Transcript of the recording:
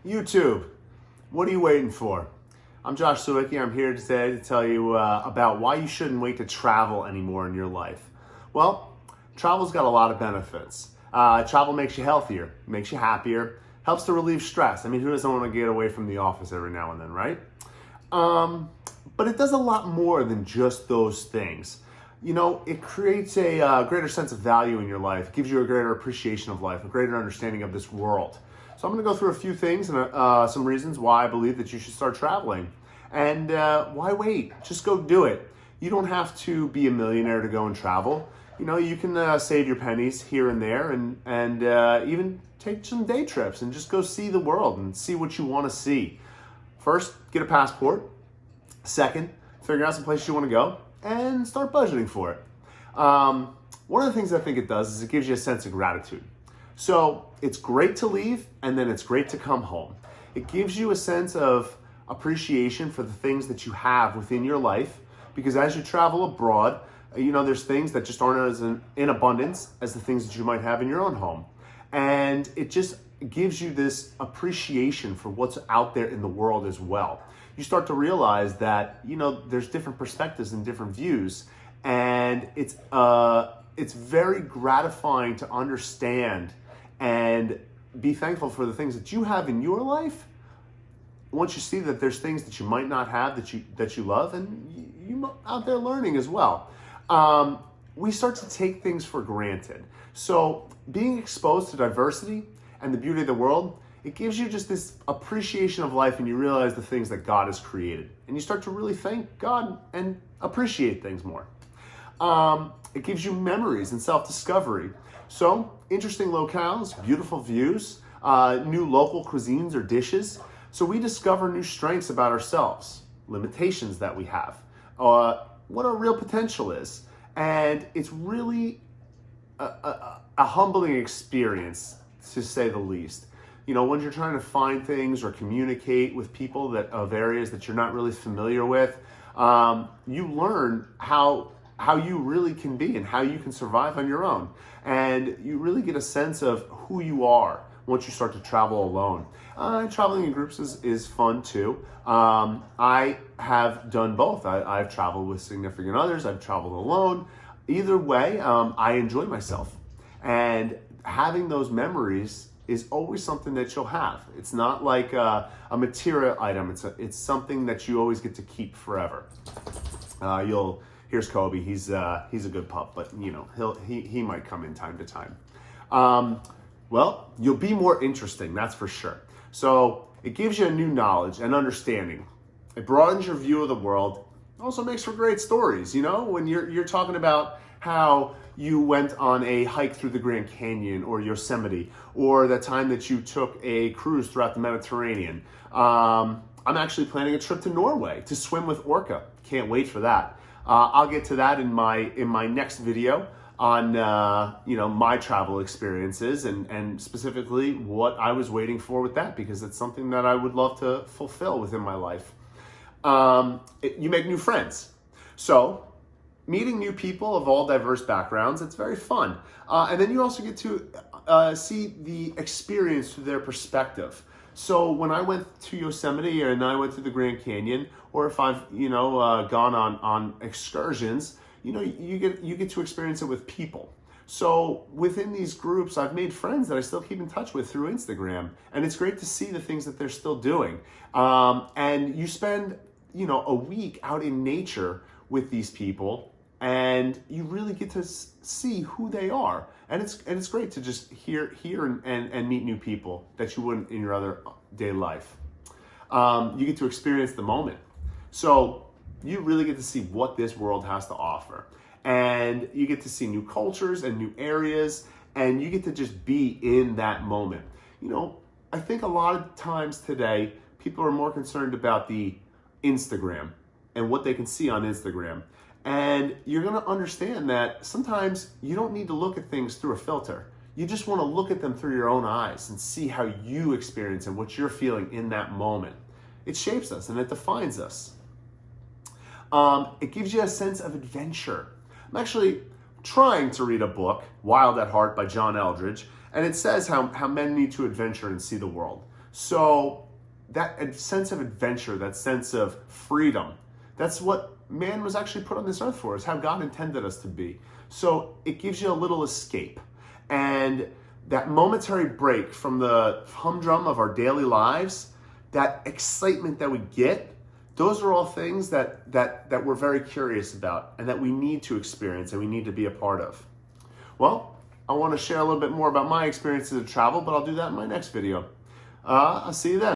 YouTube, what are you waiting for? I'm Josh Sawicki. I'm here today to tell you about why you shouldn't wait to travel anymore in your life. Well, travel's got a lot of benefits. Travel makes you healthier, makes you happier, helps to relieve stress. I mean, who doesn't want to get away from the office every now and then, right? But it does a lot more than just those things. You know, it creates a greater sense of value in your life. It gives you a greater appreciation of life, a greater understanding of this world. So I'm going to go through a few things and some reasons why I believe that you should start traveling. And why wait? Just go do it. You don't have to be a millionaire to go and travel. You know, you can save your pennies here and there and even take some day trips and just go see the world and see what you want to see. First, get a passport. Second, figure out some places you want to go and start budgeting for it. One of the things I think it does is it gives you a sense of gratitude. So it's great to leave and then it's great to come home. It gives you a sense of appreciation for the things that you have within your life, because as you travel abroad, you know, there's things that just aren't as in abundance as the things that you might have in your own home. And it just gives you this appreciation for what's out there in the world as well. You start to realize that, you know, there's different perspectives and different views, and it's very gratifying to understand and be thankful for the things that you have in your life. Once you see that there's things that you might not have that you love, and you out there learning as well, we start to take things for granted. So being exposed to diversity and the beauty of the world, it gives you just this appreciation of life, and you realize the things that God has created. And you start to really thank God and appreciate things more. It gives you memories and self-discovery. So, interesting locales, beautiful views, new local cuisines or dishes. So we discover new strengths about ourselves, limitations that we have, what our real potential is. And it's really a humbling experience, to say the least. You know, when you're trying to find things or communicate with people of areas that you're not really familiar with, you learn how you really can be and how you can survive on your own. And you really get a sense of who you are once you start to travel alone. Traveling in groups is fun too. I have done both. I've traveled with significant others. I've traveled alone. Either way, I enjoy myself. And having those memories is always something that you'll have. It's not like a material item. It's something that you always get to keep forever. Here's Kobe. He's a good pup, but you know he might come in time to time. Well, you'll be more interesting, that's for sure. So it gives you a new knowledge and understanding. It broadens your view of the world. Also makes for great stories. You know, when you're talking about how you went on a hike through the Grand Canyon or Yosemite, or the time that you took a cruise throughout the Mediterranean. I'm actually planning a trip to Norway to swim with orca. Can't wait for that. I'll get to that in my next video on my travel experiences and specifically what I was waiting for with that, because it's something that I would love to fulfill within my life. You make new friends. So meeting new people of all diverse backgrounds, it's very fun. And then you also get to see the experience through their perspective. So when I went to Yosemite and I went to the Grand Canyon, or if I've gone on excursions, you get to experience it with people. So within these groups, I've made friends that I still keep in touch with through Instagram, and it's great to see the things that they're still doing. And you spend a week out in nature with these people, and you really get to see who they are. And it's great to just hear and meet new people that you wouldn't in your other day life. You get to experience the moment. So you really get to see what this world has to offer. And you get to see new cultures and new areas, and you get to just be in that moment. You know, I think a lot of times today, people are more concerned about the Instagram and what they can see on Instagram. And you're going to understand that sometimes you don't need to look at things through a filter. You just want to look at them through your own eyes and see how you experience and what you're feeling in that moment. It shapes us and it defines us. It gives you a sense of adventure. I'm actually trying to read a book, Wild at Heart by John Eldredge, and it says how men need to adventure and see the world. So that sense of adventure, that sense of freedom, that's what man was actually put on this earth for, is how God intended us to be. So it gives you a little escape. And that momentary break from the humdrum of our daily lives, that excitement that we get, those are all things that we're very curious about and that we need to experience and we need to be a part of. Well, I want to share a little bit more about my experiences of travel, but I'll do that in my next video. I'll see you then.